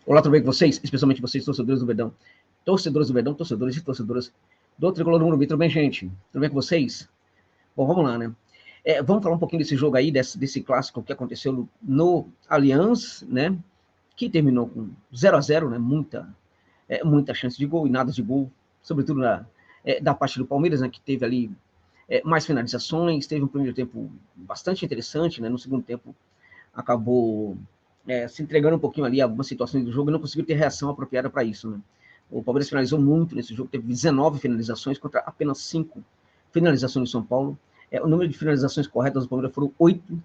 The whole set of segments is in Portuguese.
Olá, tudo bem com vocês? Especialmente vocês, torcedores do Verdão. Torcedores do Verdão, torcedores e torcedoras do Tricolor do Morumbi. Tudo bem, gente? Tudo bem com vocês? Bom, vamos lá, né? Vamos falar um pouquinho desse jogo aí, desse clássico que aconteceu no Allianz, né? Que terminou com 0-0, né? Muita chance de gol e nada de gol, sobretudo da parte do Palmeiras, né? Que teve ali mais finalizações, teve um primeiro tempo bastante interessante, né? No segundo tempo acabou se entregando um pouquinho ali a algumas situações do jogo e não conseguiu ter reação apropriada para isso, né? O Palmeiras finalizou muito nesse jogo, teve 19 finalizações contra apenas 5 finalizações do São Paulo. O número de finalizações corretas do Palmeiras foram 8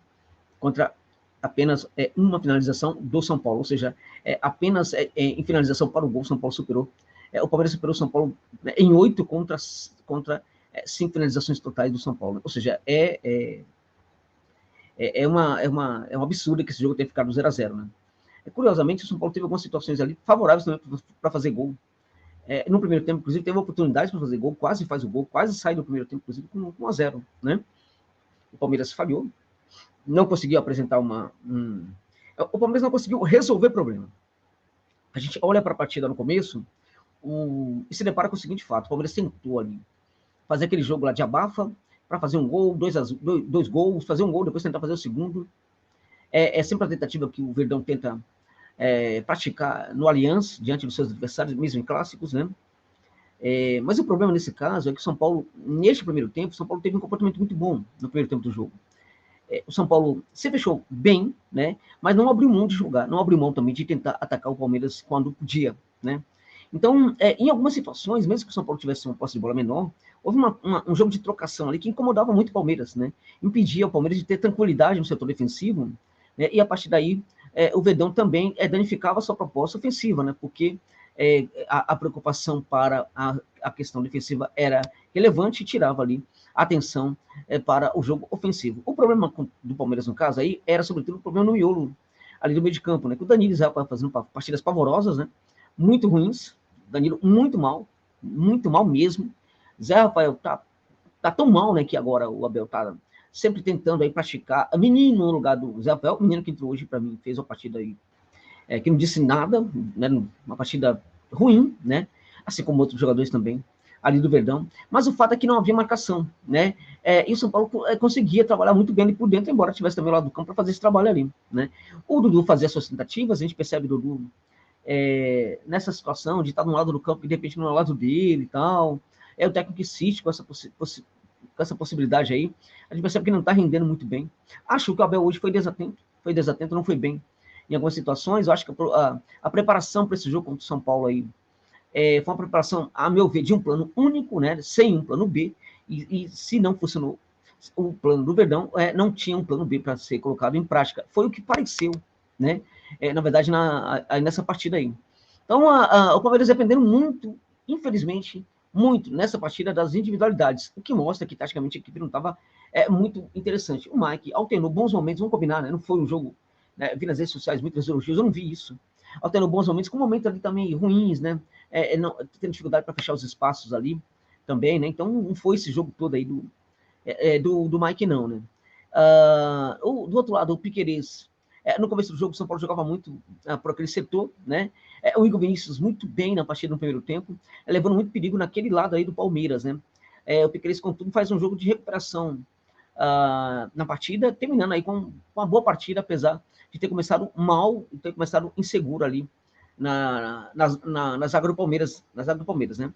contra apenas uma finalização do São Paulo, ou seja, apenas em finalização para o gol, o São Paulo superou. O Palmeiras superou o São Paulo em 8 contra 5 finalizações totais do São Paulo. Ou seja, é um absurdo que esse jogo tenha ficado 0-0, né? Curiosamente, o São Paulo teve algumas situações ali favoráveis também para fazer gol. No primeiro tempo, inclusive, teve oportunidades para fazer gol, quase faz o gol, quase sai no primeiro tempo, inclusive, com 1-0, né? O Palmeiras falhou, não conseguiu apresentar o Palmeiras não conseguiu resolver problema. A gente olha para a partida no começo e se depara com o seguinte fato: o Palmeiras tentou ali fazer aquele jogo lá de abafa para fazer um gol, dois gols, fazer um gol, depois tentar fazer o segundo. É sempre a tentativa que o Verdão tenta praticar no Allianz, diante dos seus adversários, mesmo em clássicos, né? Mas o problema nesse caso é que o São Paulo, neste primeiro tempo, o São Paulo teve um comportamento muito bom no primeiro tempo do jogo. O São Paulo se fechou bem, né? Mas não abriu mão de jogar, não abriu mão também de tentar atacar o Palmeiras quando podia, né? Então, em algumas situações, mesmo que o São Paulo tivesse uma posse de bola menor, houve um jogo de trocação ali que incomodava muito o Palmeiras, né? Impedia o Palmeiras de ter tranquilidade no setor defensivo, né? E a partir daí, o Verdão também danificava a sua proposta ofensiva, né? Porque a preocupação para a questão defensiva era relevante e tirava ali a atenção para o jogo ofensivo. O problema do Palmeiras, no caso, aí era sobretudo o problema no miolo, ali do meio de campo, né? Que o Danilo estava fazendo partidas pavorosas, né? Muito ruins, Danilo muito mal mesmo. Zé Rafael tá tão mal, né, que agora o Abel tá sempre tentando aí praticar. Menino no lugar do Zé Rafael, o menino que entrou hoje para mim, fez uma partida aí que não disse nada, né, uma partida ruim, né, assim como outros jogadores também ali do Verdão, mas o fato é que não havia marcação, né, e o São Paulo conseguia trabalhar muito bem ali por dentro, embora tivesse também o lado do campo para fazer esse trabalho ali, né. O Dudu fazia suas tentativas, a gente percebe o Dudu nessa situação de estar no lado do campo e de repente no lado dele e tal, o técnico insiste com essa possibilidade aí, a gente percebe que não está rendendo muito bem. Acho que o Abel hoje foi desatento, não foi bem em algumas situações. Eu acho que a preparação para esse jogo contra o São Paulo aí foi uma preparação, a meu ver, de um plano único, né, sem um plano B, e se não funcionou o plano do Verdão, não tinha um plano B para ser colocado em prática. Foi o que pareceu, né, na verdade, nessa partida aí. Então, o Palmeiras dependendo muito, infelizmente, muito nessa partida das individualidades, o que mostra que, taticamente, a equipe não estava muito interessante. O Mike alternou bons momentos, vamos combinar, né? Não foi um jogo, né? Vi nas redes sociais muitas elogios, eu não vi isso. Alternou bons momentos, com momentos ali também ruins, né? Tendo dificuldade para fechar os espaços ali também, né? Então, não foi esse jogo todo aí do Mike, não, né? Do outro lado, o Piquerez, no começo do jogo, o São Paulo jogava muito por aquele setor, né? O Igor Vinícius muito bem na partida no primeiro tempo, levando muito perigo naquele lado aí do Palmeiras, né? O Piquerez, contudo, faz um jogo de recuperação na partida, terminando aí com uma boa partida, apesar de ter começado mal e ter começado inseguro ali na zaga do Palmeiras, né?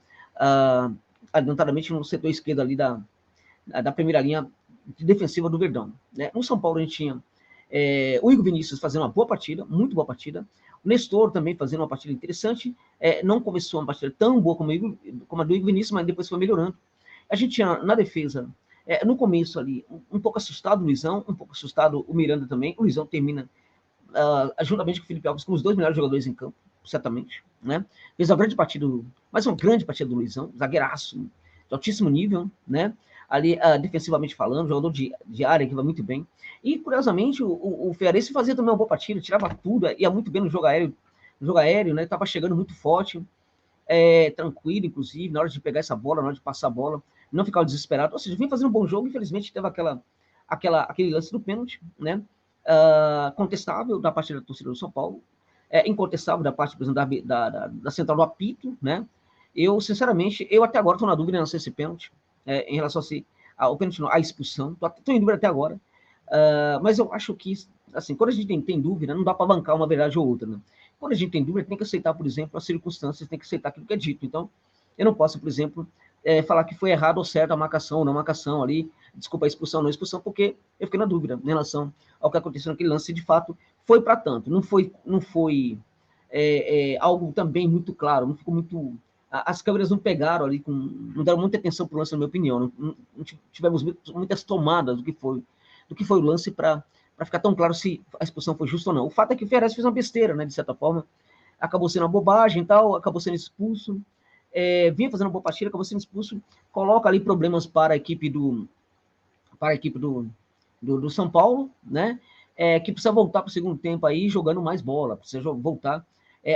Adiantadamente no setor esquerdo ali da primeira linha defensiva do Verdão, né? No São Paulo a gente tinha o Igor Vinícius fazendo uma boa partida, muito boa partida. O Nestor também fazendo uma partida interessante. Não começou uma partida tão boa como a do Igor Vinícius, mas depois foi melhorando. A gente tinha na defesa, no começo ali, um pouco assustado o Luizão, um pouco assustado o Miranda também. O Luizão termina, juntamente com o Felipe Alves, com os dois melhores jogadores em campo, certamente, né? Fez uma grande partida, mais uma grande partida do Luizão, zagueiraço, de altíssimo nível, né? Ali, defensivamente falando, jogador de área que vai muito bem. E, curiosamente, o Ferreirense fazia também uma boa partida, tirava tudo, ia muito bem no jogo aéreo, né? Estava chegando muito forte, tranquilo, inclusive, na hora de pegar essa bola, na hora de passar a bola, não ficava desesperado. Ou seja, vinha fazendo um bom jogo, infelizmente teve aquele lance do pênalti, né? Contestável da parte da torcida do São Paulo. incontestável da parte, por exemplo, da central do apito, né? Eu, sinceramente, até agora estou na dúvida, não sei se pênalti, em relação ao pênalti, não, à expulsão, estou em dúvida até agora, mas eu acho que, assim, quando a gente tem dúvida, não dá para bancar uma verdade ou outra, né? Quando a gente tem dúvida, tem que aceitar, por exemplo, as circunstâncias, tem que aceitar aquilo que é dito. Então, eu não posso, por exemplo, falar que foi errado ou certo a marcação ou não marcação ali, desculpa, a expulsão ou não expulsão, porque eu fiquei na dúvida em relação ao que aconteceu naquele lance, se de fato foi para tanto. Não foi algo também muito claro, não ficou muito... As câmeras não pegaram ali, não deram muita atenção para o lance, na minha opinião. Não tivemos muitas tomadas do que foi o lance para ficar tão claro se a expulsão foi justa ou não. O fato é que o Ferrez fez uma besteira, né, de certa forma, acabou sendo uma bobagem e tal, acabou sendo expulso, vinha fazendo uma boa partida, acabou sendo expulso, coloca ali problemas para a equipe do São Paulo, né, que precisa voltar para o segundo tempo aí, jogando mais bola, precisa voltar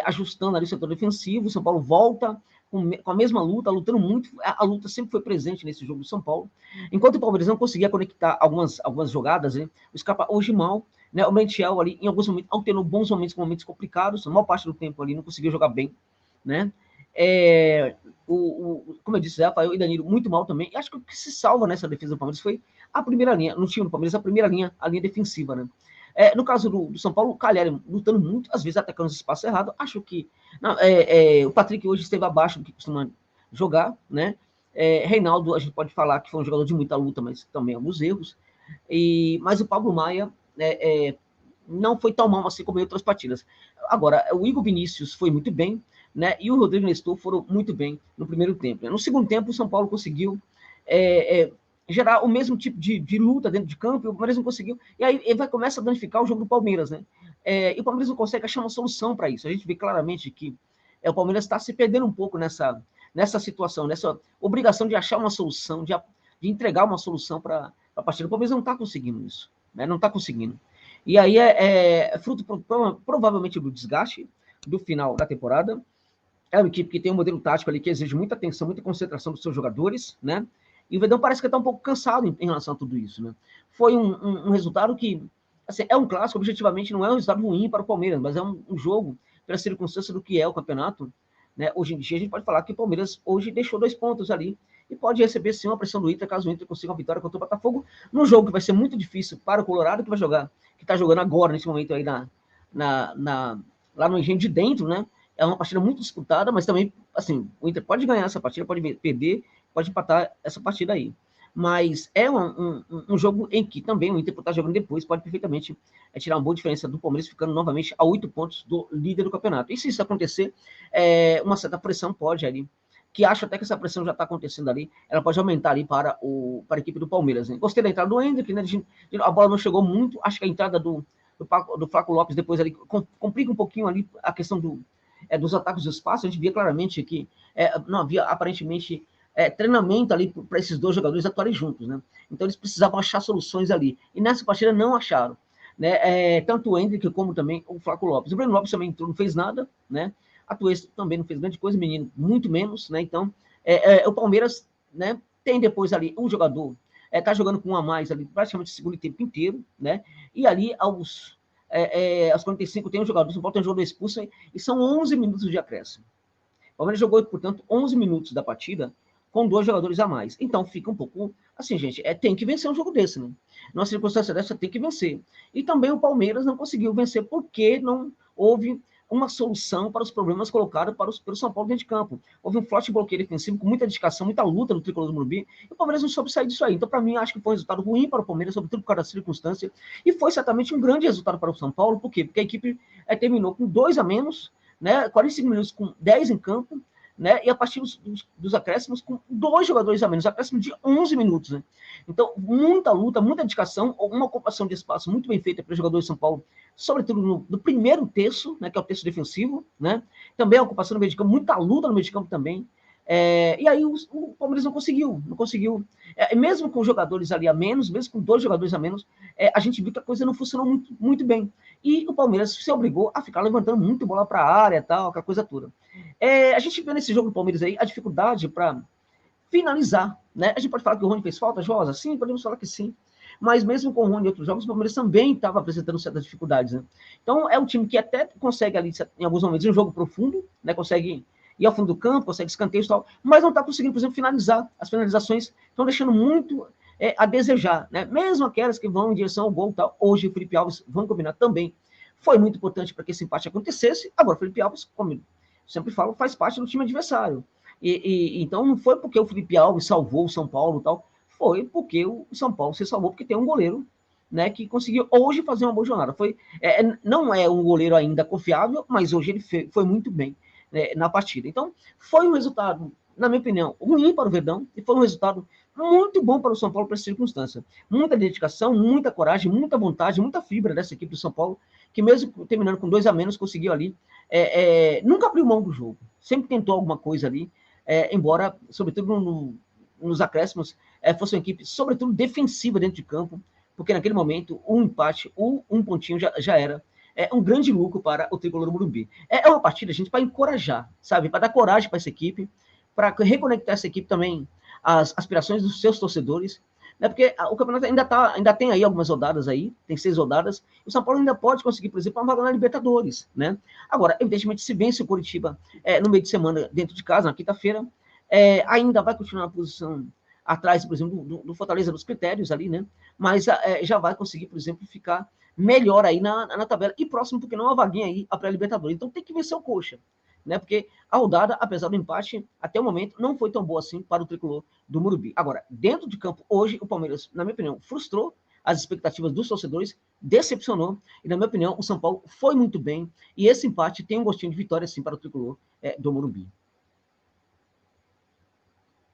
ajustando ali o setor defensivo. O São Paulo volta com a mesma luta, lutando muito. A luta sempre foi presente nesse jogo do São Paulo. Enquanto o Palmeiras não conseguia conectar algumas jogadas, né, o Scarpa hoje mal, né, o Montiel ali, em alguns momentos, alternou bons momentos com momentos complicados, a maior parte do tempo ali não conseguiu jogar bem, né? Como eu disse, Rafael e Danilo muito mal também. E acho que o que se salva nessa defesa do Palmeiras foi a primeira linha, no time do Palmeiras, a primeira linha, a linha defensiva, né? No caso do São Paulo, o Cagliari lutando muito, às vezes atacando os espaços errados. Acho que o Patrick hoje esteve abaixo do que costuma jogar, né? Reinaldo, a gente pode falar que foi um jogador de muita luta, mas também alguns erros. Mas o Pablo Maia não foi tão mal assim como em outras partidas. Agora, o Igor Vinícius foi muito bem, né? E o Rodrigo Nestor foram muito bem no primeiro tempo, né? No segundo tempo, o São Paulo conseguiu gerar o mesmo tipo de luta dentro de campo, e o Palmeiras não conseguiu, e aí ele começa a danificar o jogo do Palmeiras, né? E o Palmeiras não consegue achar uma solução para isso. A gente vê claramente que o Palmeiras está se perdendo um pouco nessa situação, nessa obrigação de achar uma solução, de entregar uma solução para a partida. O Palmeiras não está conseguindo isso, né? Não está conseguindo. E aí fruto provavelmente do desgaste do final da temporada. É uma equipe que tem um modelo tático ali que exige muita atenção, muita concentração dos seus jogadores, né? E o Verdão parece que está um pouco cansado em relação a tudo isso, né? Foi um resultado que, assim, é um clássico, objetivamente não é um resultado ruim para o Palmeiras, mas é um jogo, pela circunstância do que é o campeonato, né? Hoje em dia a gente pode falar que o Palmeiras hoje deixou 2 pontos ali e pode receber sim uma pressão do Inter, caso o Inter consiga uma vitória contra o Botafogo, num jogo que vai ser muito difícil para o Colorado, que está jogando agora, nesse momento aí lá no Engenho de Dentro, né? É uma partida muito disputada, mas também, assim, o Inter pode ganhar essa partida, pode perder, pode empatar essa partida aí. Mas é um jogo em que também o Inter, por estar jogando depois, pode perfeitamente tirar uma boa diferença do Palmeiras, ficando novamente a 8 pontos do líder do campeonato. E se isso acontecer, uma certa pressão pode ali, que acho até que essa pressão já está acontecendo ali, ela pode aumentar ali para a equipe do Palmeiras, né? Gostei da entrada do Hendrick, né? A bola não chegou muito, acho que a entrada do Flaco Lopes depois ali complica um pouquinho ali a questão dos ataques do espaço. A gente via claramente que não havia aparentemente treinamento ali para esses dois jogadores atuarem juntos, né? Então eles precisavam achar soluções ali, e nessa partida não acharam, né? Tanto o Hendrick como também o Flaco Lopes. O Breno Lopes também entrou, não fez nada, né? A Tuesta também não fez grande coisa, menino, muito menos, né? Então o Palmeiras, né, tem depois ali um jogador tá jogando com um a mais ali praticamente o segundo tempo inteiro, né? E ali aos 45 tem um jogador, o São Paulo tem um jogador expulso, e são 11 minutos de acréscimo. O Palmeiras jogou, portanto, 11 minutos da partida com 2 jogadores a mais. Então fica um pouco assim, gente, tem que vencer um jogo desse, né? Numa circunstância dessa, tem que vencer. E também o Palmeiras não conseguiu vencer porque não houve uma solução para os problemas colocados pelo São Paulo dentro de campo. Houve um forte bloqueio defensivo, com muita dedicação, muita luta no tricolor do Morumbi, e o Palmeiras não soube sair disso aí. Então, para mim, acho que foi um resultado ruim para o Palmeiras, sobretudo por causa da circunstância, e foi certamente um grande resultado para o São Paulo. Por quê? Porque a equipe terminou com 2 a menos, né, 45 minutos com 10 em campo, né, e a partir dos acréscimos com 2 jogadores a menos, acréscimo de 11 minutos. Né? Então, muita luta, muita dedicação, uma ocupação de espaço muito bem feita pelos jogadores de São Paulo, sobretudo no primeiro terço, né, que é o terço defensivo, né? Também a ocupação no meio de campo, muita luta no meio de campo também. E aí o Palmeiras não conseguiu. Mesmo com jogadores ali a menos, mesmo com 2 jogadores a menos, a gente viu que a coisa não funcionou muito, muito bem. E o Palmeiras se obrigou a ficar levantando muito bola para a área, tal, aquela coisa toda. A gente vê nesse jogo do Palmeiras aí a dificuldade para finalizar, né? A gente pode falar que o Rony fez falta, Josa? Sim, podemos falar que sim. mas mesmo com o Rony e outros jogos, o Palmeiras também estava apresentando certas dificuldades, né? Então, é um time que até consegue ali, em alguns momentos, um jogo profundo, né? Consegue ir ao fundo do campo, consegue escanteios e tal, mas não está conseguindo, por exemplo, finalizar. As finalizações estão deixando muito a desejar, né? Mesmo aquelas que vão em direção ao gol, tal. Hoje o Felipe Alves, vamos combinar também, foi muito importante para que esse empate acontecesse. Agora, o Felipe Alves, como eu sempre falo, faz parte do time adversário. Então, não foi porque o Felipe Alves salvou o São Paulo e tal, foi porque o São Paulo se salvou, porque tem um goleiro, né, que conseguiu hoje fazer uma boa jornada. Não é um goleiro ainda confiável, mas hoje ele foi muito bem, né, na partida. Então, foi um resultado, na minha opinião, ruim para o Verdão, e foi um resultado muito bom para o São Paulo para essa circunstância. Muita dedicação, muita coragem, muita vontade, muita fibra dessa equipe do São Paulo, que mesmo terminando com 2-, conseguiu ali, nunca abriu mão do jogo, sempre tentou alguma coisa ali, embora, sobretudo nos acréscimos, fosse uma equipe, sobretudo, defensiva dentro de campo, porque naquele momento, um empate, um pontinho já era um grande lucro para o Tricolor do Morumbi. É uma partida, gente, para encorajar, sabe? Para dar coragem para essa equipe, para reconectar essa equipe também às aspirações dos seus torcedores, né? Porque o campeonato ainda tem aí algumas rodadas aí, tem 6 rodadas, e o São Paulo ainda pode conseguir, por exemplo, uma vaga na Libertadores, né? Agora, evidentemente, se vence o Coritiba no meio de semana, dentro de casa, na quinta-feira, ainda vai continuar na posição atrás, por exemplo, do Fortaleza dos critérios ali, né? Mas já vai conseguir, por exemplo, ficar melhor aí na tabela e próximo, porque não é uma vaguinha aí a pré-Libertadores. Então tem que vencer o Coxa, né? Porque a rodada, apesar do empate, até o momento não foi tão boa assim para o Tricolor do Morumbi. Agora, dentro de campo, hoje, o Palmeiras, na minha opinião, frustrou as expectativas dos torcedores, decepcionou, e na minha opinião, o São Paulo foi muito bem, e esse empate tem um gostinho de vitória, sim, para o Tricolor do Morumbi.